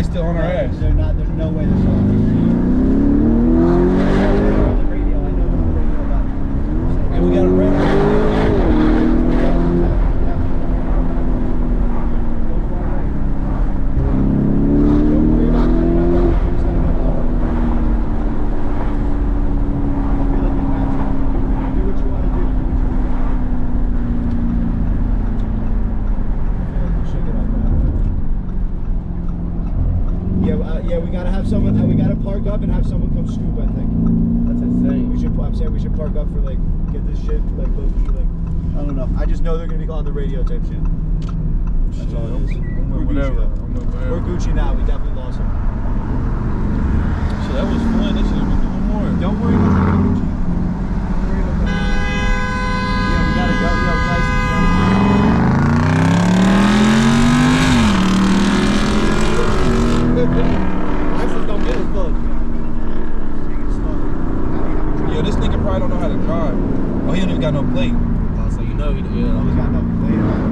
they still on our ass? They're not. There's no way they're still on the radio. I know they're on the radio about it. And we got a radio. Yeah, we gotta have someone. We gotta park up and have someone come scoop. I think That's insane. we should. I'm saying we should park up for like get this shit like low key. Like I don't know. I just know they're gonna be on the radio type shit. That's all it is. We're Whatever. Gucci, we're Gucci now. We definitely lost him. So that was fun. They should have been doing more. Don't worry about that, Gucci. Don't worry about that. Yeah, we gotta go. Yo, guys. License don't get us both. Yo, this nigga probably don't know how to drive. Oh, he don't even got no plate. So you know, He's got no plate.